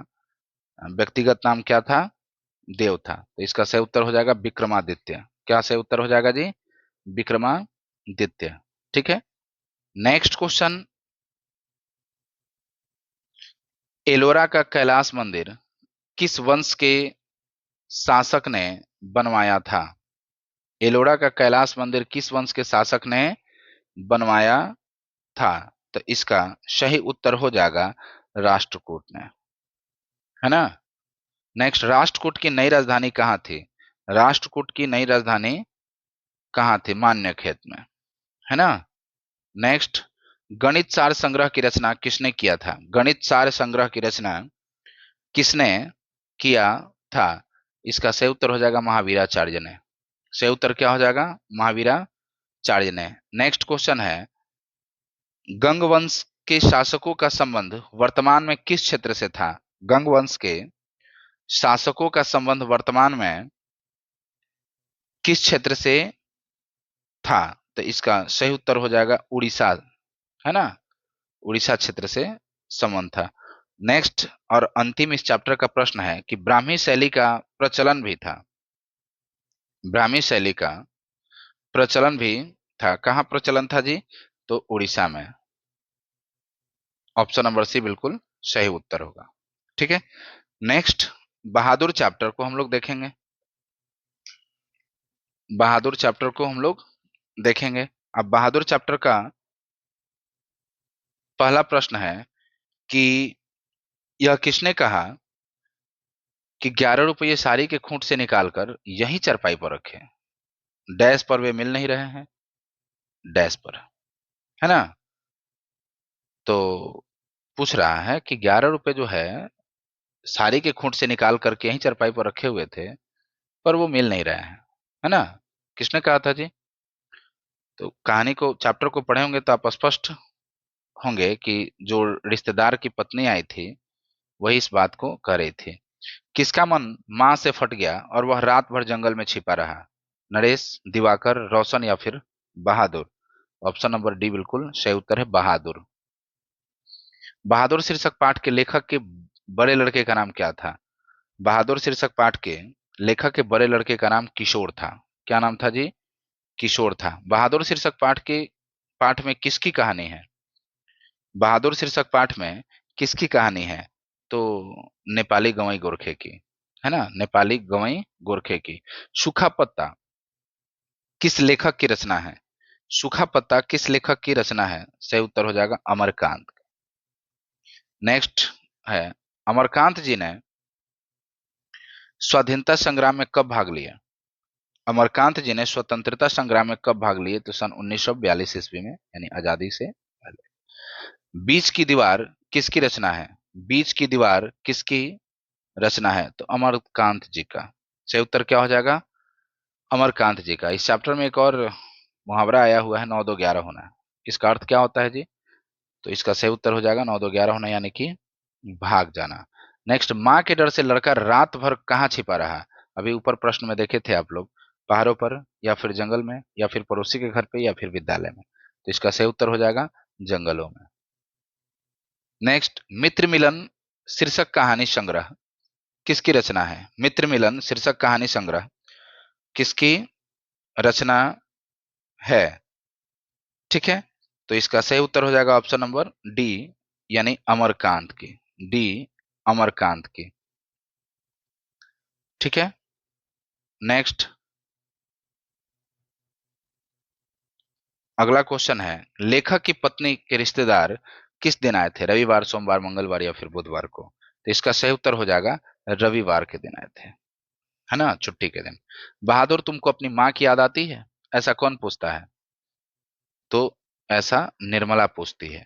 व्यक्तिगत नाम क्या था? देव था। तो इसका सही उत्तर हो जाएगा विक्रमादित्य। क्या सही उत्तर हो जाएगा जी? विक्रमादित्य, ठीक है। नेक्स्ट क्वेश्चन, एलोरा का कैलाश मंदिर किस वंश के शासक ने बनवाया था? एलोरा का कैलाश मंदिर किस वंश के शासक ने बनवाया था? तो इसका सही उत्तर हो जाएगा राष्ट्रकूट ने, है ना। नेक्स्ट, राष्ट्रकूट की नई राजधानी कहाँ थी? राष्ट्रकूट की नई राजधानी कहाँ थी? मान्यखेत में, है ना। नेक्स्ट, गणित सार संग्रह की रचना किसने किया था? गणित सार संग्रह की रचना किसने किया था? इसका सही उत्तर हो जाएगा महावीराचार्य ने। सही उत्तर क्या हो जाएगा? महावीराचार्य ने। नेक्स्ट क्वेश्चन है, गंग वंश के शासकों का संबंध वर्तमान में किस क्षेत्र से था? गंग वंश के शासकों का संबंध वर्तमान में किस क्षेत्र से था? तो इसका सही उत्तर हो जाएगा उड़ीसा, है ना। उड़ीसा क्षेत्र से संबंध था। नेक्स्ट और अंतिम इस चैप्टर का प्रश्न है कि ब्राह्मी शैली का प्रचलन भी था। ब्राह्मी शैली का प्रचलन भी था। कहाँ प्रचलन था जी? तो उड़ीसा में। ऑप्शन नंबर सी बिल्कुल सही उत्तर होगा। ठीक है। नेक्स्ट, बहादुर चैप्टर को हम लोग देखेंगे। बहादुर चैप्टर को हम लोग देखेंगे। अब बहादुर चैप्टर का पहला प्रश्न है कि यह किसने कहा कि 11 रुपये साड़ी के खूंट से निकालकर यहीं चरपाई पर रखे? डैश पर वे मिल नहीं रहे हैं, डैश पर, है ना? तो पूछ रहा है कि 11 रुपए जो है साड़ी के खूंट से निकाल करके यहीं चरपाई पर रखे हुए थे, पर वो मिल नहीं रहे हैं, है ना? किसने कहा था जी? तो कहानी को, चैप्टर को पढ़े होंगे तो आप स्पष्ट होंगे कि जो रिश्तेदार की पत्नी आई थी वही इस बात को कर रही थी। किसका मन मां से फट गया और वह रात भर जंगल में छिपा रहा? नरेश, दिवाकर, रोशन या फिर बहादुर? ऑप्शन नंबर डी बिल्कुल सही उत्तर है, बहादुर। बहादुर शीर्षक पाठ के लेखक के बड़े लड़के का नाम क्या था? बहादुर शीर्षक पाठ के लेखक के बड़े लड़के का नाम किशोर था। क्या नाम था जी? किशोर था। बहादुर शीर्षक पाठ में किसकी कहानी है? बहादुर शीर्षक पाठ में किसकी कहानी है? तो नेपाली गवई गोरखे की, है ना? नेपाली गवई गोरखे की। सूखा पत्ता किस लेखक की रचना है? सूखा पत्ता किस लेखक की रचना है? सही उत्तर हो जाएगा अमरकांत। नेक्स्ट है, अमरकांत जी ने स्वाधीनता संग्राम में कब भाग लिया? अमरकांत जी ने स्वतंत्रता संग्राम में कब भाग लिए? तो सन 1942 ईस्वी में, यानी आजादी से पहले। बीच की दीवार किसकी रचना है? बीच की दीवार किसकी रचना है? तो अमरकांत जी का। सही उत्तर क्या हो जाएगा? अमरकांत जी का। इस चैप्टर में एक और मुहावरा आया हुआ है, 9 2 11 होना। इसका अर्थ क्या होता है जी? तो इसका सही उत्तर हो जाएगा 9 2 11 होना, यानी कि भाग जाना। नेक्स्ट, माँ के डर से लड़का रात भर कहाँ छिपा रहा? अभी ऊपर प्रश्न में देखे थे आप लोग, पहाड़ों पर या फिर जंगल में या फिर पड़ोसी के घर पे या फिर विद्यालय में? तो इसका सही उत्तर हो जाएगा जंगलों में। नेक्स्ट, मित्र मिलन शीर्षक कहानी संग्रह किसकी रचना है? मित्र मिलन शीर्षक कहानी संग्रह किसकी रचना है? ठीक है। तो इसका सही उत्तर हो जाएगा ऑप्शन नंबर डी, यानी अमरकांत की। डी, अमरकांत की। ठीक है। नेक्स्ट, अगला क्वेश्चन है, लेखक की पत्नी के रिश्तेदार किस दिन आए थे? रविवार, सोमवार, मंगलवार या फिर बुधवार को? तो इसका सही उत्तर हो जाएगा रविवार के दिन आए थे, है ना? छुट्टी के दिन। बहादुर, तुमको अपनी माँ की याद आती है? ऐसा कौन पूछता है? तो ऐसा निर्मला पूछती है।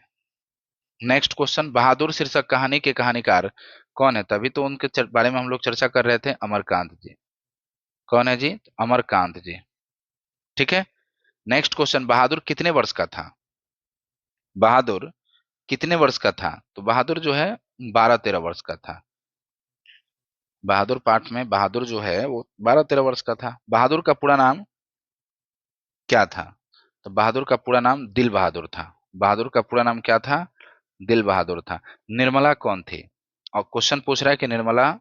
नेक्स्ट क्वेश्चन, बहादुर शीर्षक कहानी के कहानीकार कौन है? तभी तो उनके बारे में हम लोग चर्चा कर रहे थे, अमरकांत जी। कौन है जी? अमरकांत जी। ठीक है। नेक्स्ट क्वेश्चन, बहादुर कितने वर्ष का था? बहादुर कितने वर्ष का था? तो बहादुर जो है 12 13 वर्ष का था। बहादुर पाठ में बहादुर जो है वो 12 13 वर्ष का था। बहादुर का पूरा नाम क्या था? तो बहादुर का पूरा नाम दिल बहादुर था। बहादुर का पूरा नाम क्या था? दिल बहादुर था। निर्मला कौन थी? और क्वेश्चन पूछ रहा है कि निर्मला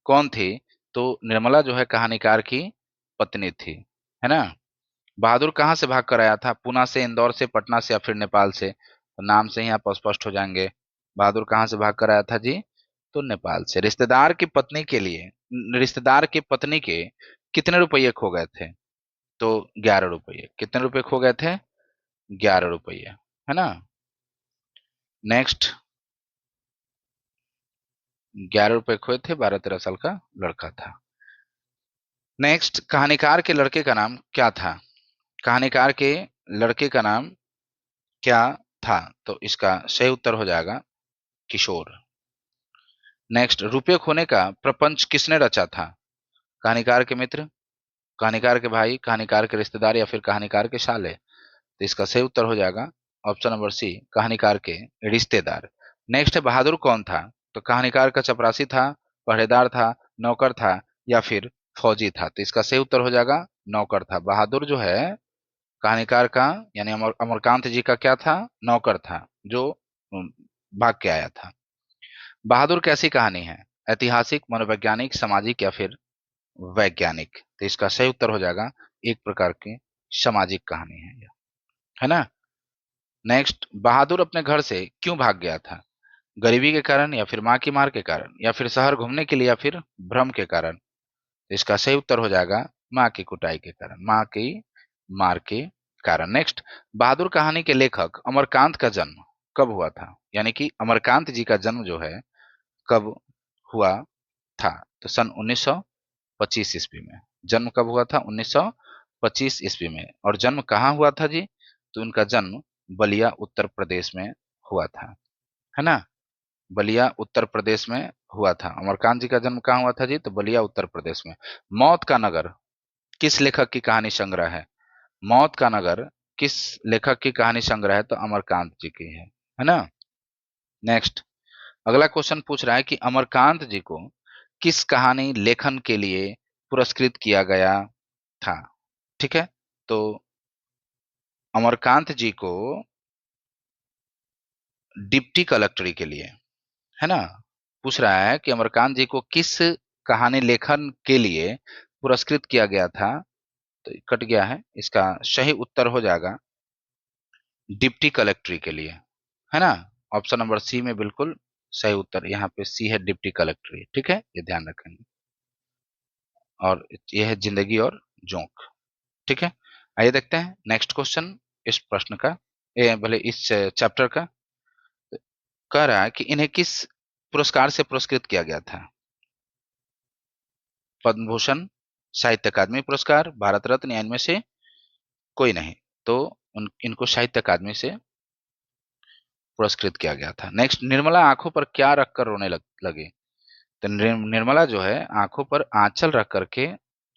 कौन थी? तो निर्मला जो है कहानीकार की पत्नी थी, है ना? बहादुर कहाँ से भाग कर आया था? पुणे से, इंदौर से, पटना से या फिर नेपाल से? तो नाम से ही आप स्पष्ट हो जाएंगे, बहादुर कहाँ से भाग कर आया था जी? तो नेपाल से। रिश्तेदार की पत्नी के कितने रुपये खो गए थे? तो 11 रुपये। कितने रुपए खो गए थे? 11 रुपये, है ना? नेक्स्ट, 11 रुपए खोए थे, 12 13 साल का लड़का था। नेक्स्ट, कहानीकार के लड़के का नाम क्या था? कहानीकार के लड़के का नाम क्या था? तो इसका सही उत्तर हो जाएगा किशोर। नेक्स्ट, रुपये खोने का प्रपंच किसने रचा था? कहानीकार के मित्र, कहानीकार के भाई, कहानीकार के रिश्तेदार या फिर कहानीकार के साले? तो इसका सही उत्तर हो जाएगा ऑप्शन नंबर सी, कहानीकार के रिश्तेदार। नेक्स्ट है, बहादुर कौन था? तो कहानीकार का चपरासी था, पहरेदार था, नौकर था या फिर फौजी था? तो इसका सही उत्तर हो जाएगा नौकर था। बहादुर जो है कहानीकार का, यानी अमरकांत जी का क्या था? नौकर था, जो भाग के आया था। बहादुर कैसी कहानी है? ऐतिहासिक, मनोवैज्ञानिक, सामाजिक या फिर वैज्ञानिक। तो इसका सही उत्तर हो जाएगा एक प्रकार की सामाजिक कहानी है यह, है ना। नेक्स्ट, बहादुर अपने घर से क्यों भाग गया था? गरीबी के कारण, या फिर माँ की मार के कारण, या फिर शहर घूमने के लिए, या फिर भ्रम के कारण? तो इसका सही उत्तर हो जाएगा माँ की कुटाई के कारण, माँ की मार के कारण। नेक्स्ट, बहादुर कहानी के लेखक अमरकांत का जन्म कब हुआ था? यानी कि अमरकांत जी का जन्म जो है कब हुआ था? तो सन 1925 ईस्वी में। जन्म कब हुआ था? 1925 ईस्वी में। और जन्म कहाँ हुआ था जी? तो उनका जन्म बलिया उत्तर प्रदेश में हुआ था, है ना। बलिया उत्तर प्रदेश में हुआ था। अमरकांत जी का जन्म कहाँ हुआ था जी? तो बलिया उत्तर प्रदेश में। मौत का नगर किस लेखक की कहानी संग्रह है? मौत का नगर किस लेखक की कहानी संग्रह है? तो अमरकांत जी की है ना। नेक्स्ट, अगला क्वेश्चन पूछ रहा है कि अमरकांत जी को किस कहानी लेखन के लिए पुरस्कृत किया गया था? ठीक है, तो अमरकांत जी को डिप्टी कलेक्टरी के लिए, है ना, पूछ रहा है कि अमरकांत जी को किस कहानी लेखन के लिए पुरस्कृत किया गया था? तो कट गया है, इसका सही उत्तर हो जाएगा डिप्टी कलेक्टरी के लिए, है ना। ऑप्शन नंबर सी में बिल्कुल सही उत्तर, यहाँ पे सी है डिप्टी कलेक्टरी, ठीक है, ये ध्यान रखेंगे। और ये है जिंदगी और जोंक, ठीक है। आइए देखते हैं नेक्स्ट क्वेश्चन इस प्रश्न का, भले इस चैप्टर का। कह रहा है कि इन्हें किस पुरस्कार से पुरस्कृत किया गया था? पद्म भूषण, साहित्य अकादमी पुरस्कार, भारत रत्न, या इनमें से कोई नहीं? तो इनको साहित्य अकादमी से पुरस्कृत किया गया था। नेक्स्ट, निर्मला आंखों पर क्या रखकर रोने लगी? तो निर्मला जो है आंखों पर आंचल रख करके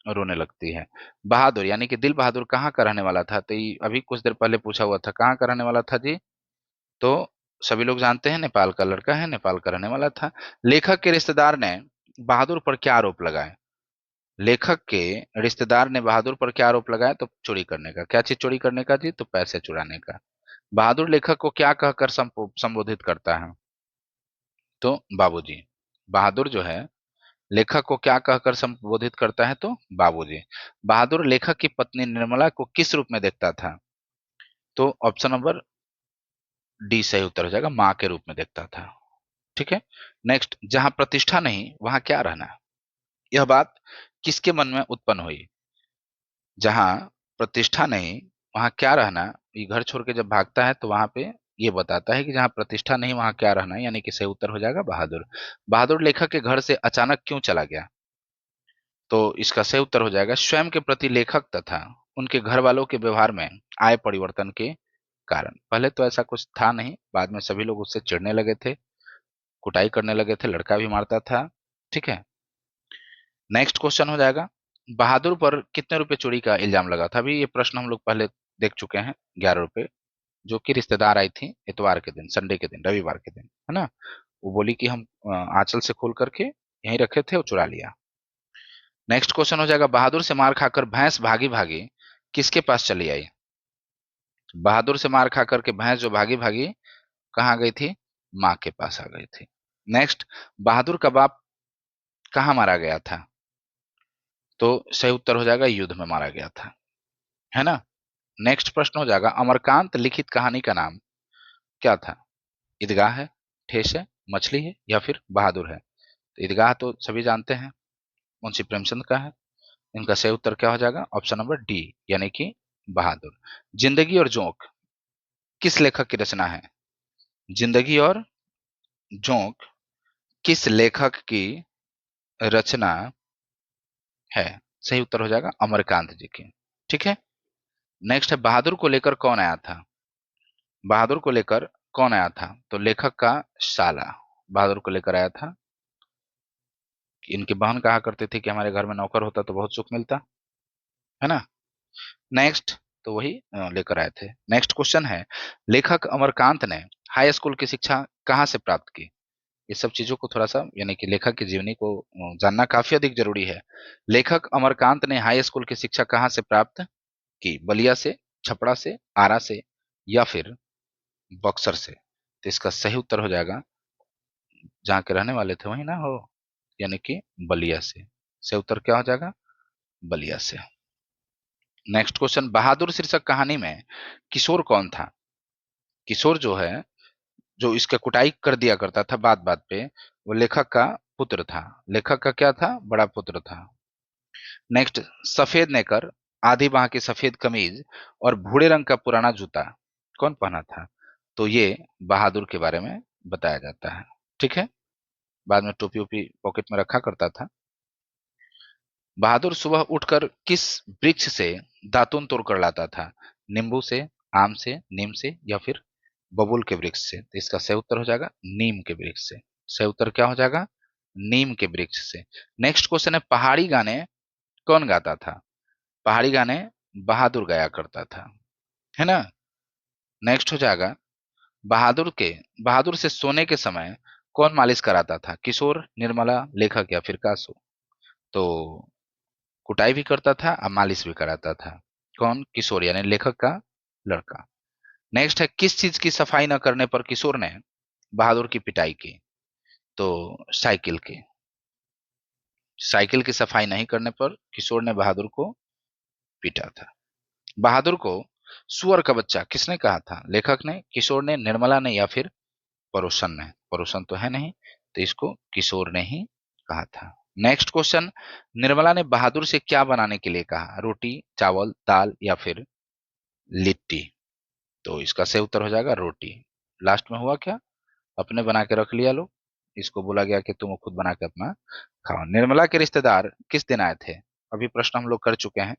रोने लगती है। बहादुर यानी कि दिल बहादुर कहाँ का रहने वाला था? तो ये अभी कुछ देर पहले पूछा हुआ था, कहाँ का रहने वाला था जी? तो सभी लोग जानते हैं नेपाल का लड़का है, नेपाल का रहने वाला था। लेखक के रिश्तेदार ने बहादुर पर क्या आरोप लगाए? लेखक के रिश्तेदार ने बहादुर पर क्या आरोप लगाया? तो चोरी करने का। क्या चीज चोरी करने का जी? तो पैसे चुराने का। बहादुर लेखक को क्या कहकर संबोधित करता है? तो बाबूजी। बहादुर जो है लेखक को क्या कहकर संबोधित करता है? तो बाबूजी। बहादुर लेखक की पत्नी निर्मला को किस रूप में देखता था? तो ऑप्शन नंबर डी सही उत्तर हो जाएगा, माँ के रूप में देखता था, ठीक है। नेक्स्ट, जहां प्रतिष्ठा नहीं वहां क्या रहना? यह बात किसके मन में उत्पन्न हुई? जहां प्रतिष्ठा नहीं वहां क्या रहना, ये घर छोड़ के जब भागता है तो वहां पे ये बताता है कि जहां प्रतिष्ठा नहीं वहां क्या रहना, यानी कि सही उत्तर हो जाएगा बहादुर। बहादुर लेखक के घर से अचानक क्यों चला गया? तो इसका सही उत्तर हो जाएगा स्वयं के प्रति लेखक तथा उनके घर वालों के व्यवहार में आए परिवर्तन के कारण। पहले तो ऐसा कुछ था नहीं, बाद में सभी लोग उससे चिढ़ने लगे थे, कुटाई करने लगे थे, लड़का भी मारता था, ठीक है। नेक्स्ट क्वेश्चन हो जाएगा, बहादुर पर कितने रुपए चोरी का इल्जाम लगा था? अभी ये प्रश्न हम लोग पहले देख चुके हैं। 11 रुपए, जो कि रिश्तेदार आई थी इतवार के दिन, संडे के दिन, रविवार के दिन, है ना। वो बोली कि हम आंचल से खोल करके यहीं रखे थे और चुरा लिया। नेक्स्ट क्वेश्चन हो जाएगा, बहादुर से मार खाकर भैंस भागी भागी किसके पास चली आई? बहादुर से मार खा करके भैंस जो भागी भागी कहाँ गई थी? माँ के पास आ गई थी। नेक्स्ट, बहादुर का बाप कहाँ मारा गया था? तो सही उत्तर हो जाएगा युद्ध में मारा गया था, है ना। नेक्स्ट प्रश्न हो जाएगा, अमरकांत लिखित कहानी का नाम क्या था? ईदगाह है, ठेस है, मछली है, या फिर बहादुर है? तो ईदगाह तो सभी जानते हैं, मुंशी प्रेमचंद का है। इनका सही उत्तर क्या हो जाएगा? ऑप्शन नंबर डी, यानी कि बहादुर। जिंदगी और जोंक किस लेखक की रचना है? जिंदगी और जोंक किस लेखक की रचना है? सही उत्तर हो जाएगा अमरकांत जी की, ठीक है। नेक्स्ट है, बहादुर को लेकर कौन आया था? बहादुर को लेकर कौन आया था? तो लेखक का साला बहादुर को लेकर आया था। इनकी बहन कहा करते थे कि हमारे घर में नौकर होता तो बहुत सुख मिलता, है ना। नेक्स्ट, तो वही लेकर आए थे। नेक्स्ट क्वेश्चन है, लेखक अमरकांत ने हाई स्कूल की शिक्षा कहाँ से प्राप्त की? ये सब चीजों को थोड़ा सा, यानी कि लेखक की जीवनी को जानना काफी अधिक जरूरी है। लेखक अमरकांत ने हाई स्कूल की शिक्षा कहाँ से प्राप्त की? बलिया से, छपरा से, आरा से, या फिर बक्सर से? तो इसका सही उत्तर हो जाएगा, जहाँ के रहने वाले थे वही ना हो, यानी कि बलिया से। से उत्तर क्या हो जाएगा? बलिया से। नेक्स्ट क्वेश्चन, बहादुर शीर्षक कहानी में किशोर कौन था? किशोर जो है, जो इसका कुटाई कर दिया करता था बात बात पे, वो लेखक का पुत्र था। लेखक का क्या था? बड़ा पुत्र था। नेक्स्ट, सफेद नेकर, आधी बाह की सफेद कमीज और भूरे रंग का पुराना जूता कौन पहना था? तो ये बहादुर के बारे में बताया जाता है। ठीक है, बाद में टोपी ओपी पॉकेट में रखा करता था। बहादुर सुबह उठकर किस वृक्ष से दातून तोड़कर लाता था? नींबू से, आम से, नीम से या फिर बबूल के वृक्ष से? तो इसका सही उत्तर हो जाएगा नीम के वृक्ष से। सही उत्तर क्या हो जाएगा? नीम के वृक्ष से। नेक्स्ट क्वेश्चन है, पहाड़ी गाने कौन गाता था? पहाड़ी गाने बहादुर गाया करता था, है ना। नेक्स्ट हो जाएगा, बहादुर से सोने के समय कौन मालिश कराता था? किशोर, निर्मला, लेखक या फिर कासो? तो कुटाई भी करता था और मालिश भी कराता था। कौन? किशोर, यानी लेखक का लड़का। नेक्स्ट है, किस चीज की सफाई न करने पर किशोर ने बहादुर की पिटाई की? तो साइकिल की। साइकिल की सफाई नहीं करने पर किशोर ने बहादुर को पीटा था। बहादुर को सुअर का बच्चा किसने कहा था? लेखक ने, किशोर ने, निर्मला ने या फिर परोसन ने? परोसन तो है नहीं, तो इसको किशोर ने ही कहा था। नेक्स्ट क्वेश्चन, निर्मला ने बहादुर से क्या बनाने के लिए कहा? रोटी, चावल, दाल या फिर लिट्टी? तो इसका सही उत्तर हो जाएगा रोटी। लास्ट में हुआ क्या? अपने बना के रख लिया लोग, इसको बोला गया कि तुम खुद बना के अपना खाओ। निर्मला के रिश्तेदार किस दिन आए थे? अभी प्रश्न हम लोग कर चुके हैं,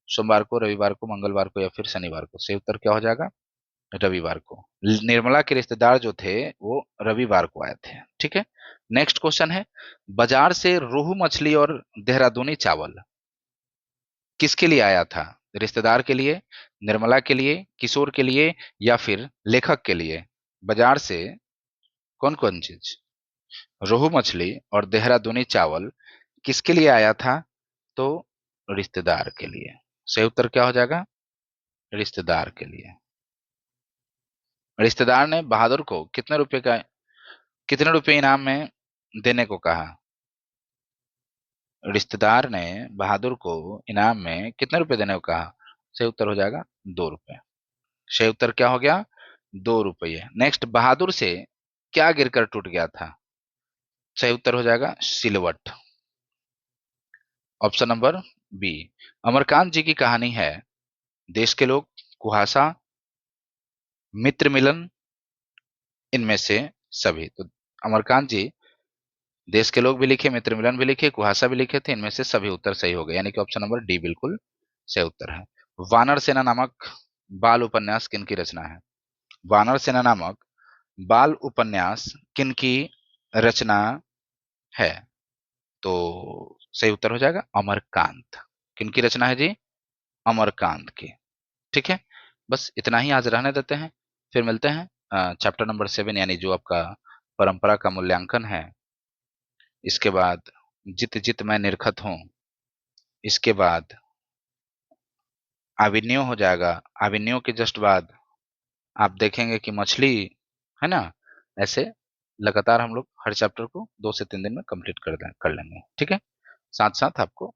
सोमवार को, रविवार को, मंगलवार को या फिर शनिवार को। सही उत्तर क्या हो जाएगा? रविवार को। निर्मला के रिश्तेदार जो थे वो रविवार को आए थे। ठीक है। नेक्स्ट क्वेश्चन है, बाजार से रोहू मछली और देहरादूनी चावल किसके लिए आया था? रिश्तेदार के लिए, निर्मला के लिए, किशोर के लिए या फिर लेखक के लिए? बाजार से कौन कौन चीज? रोहू मछली और देहरादूनी चावल किसके लिए आया था? तो रिश्तेदार के लिए। सही उत्तर क्या हो जाएगा? रिश्तेदार के लिए। रिश्तेदार ने बहादुर को कितने रुपए इनाम में देने को कहा? रिश्तेदार ने बहादुर को इनाम में कितने रुपए देने को कहा? सही उत्तर हो जाएगा 2 रुपए। सही उत्तर क्या हो गया? 2 रुपये। नेक्स्ट, बहादुर से क्या गिरकर टूट गया था? सही उत्तर हो जाएगा सिलवट। Option number B. Amarkant ji की कहानी है देश के लोग, कुहासा, मित्र मिलन, इनमें से सभी। तो अमरकांत जी देश के लोग भी लिखे, मित्र मिलन भी लिखे, कुहासा भी लिखे थे, इनमें से सभी उत्तर सही हो गए, यानी कि ऑप्शन नंबर डी बिल्कुल सही उत्तर है। वानर सेना नामक बाल उपन्यास किनकी रचना है? वानर सेना नामक बाल उपन्यास किनकी रचना है? तो सही उत्तर हो जाएगा अमरकांत। किनकी रचना है जी? अमरकांत की। ठीक है, बस इतना ही आज रहने देते हैं, फिर मिलते हैं चैप्टर नंबर 7, यानी जो आपका परंपरा का मूल्यांकन है। इसके बाद जित जित मैं निरखत हूं, इसके बाद आविन्यो हो जाएगा। आविन्यो के जस्ट बाद आप देखेंगे कि मछली, है ना। ऐसे लगातार हम लोग हर चैप्टर को 2 से 3 दिन में कंप्लीट कर लेंगे। ठीक है, साथ साथ आपको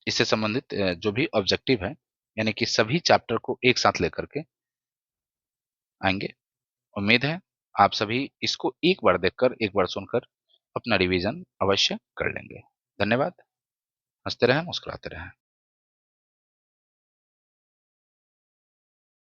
इससे संबंधित जो भी ऑब्जेक्टिव है, यानी कि सभी चैप्टर को एक साथ लेकर के आएंगे। उम्मीद है आप सभी इसको एक बार देखकर, एक बार सुनकर अपना रिवीजन अवश्य कर लेंगे। धन्यवाद। हंसते रहें, मुस्कुराते रहें।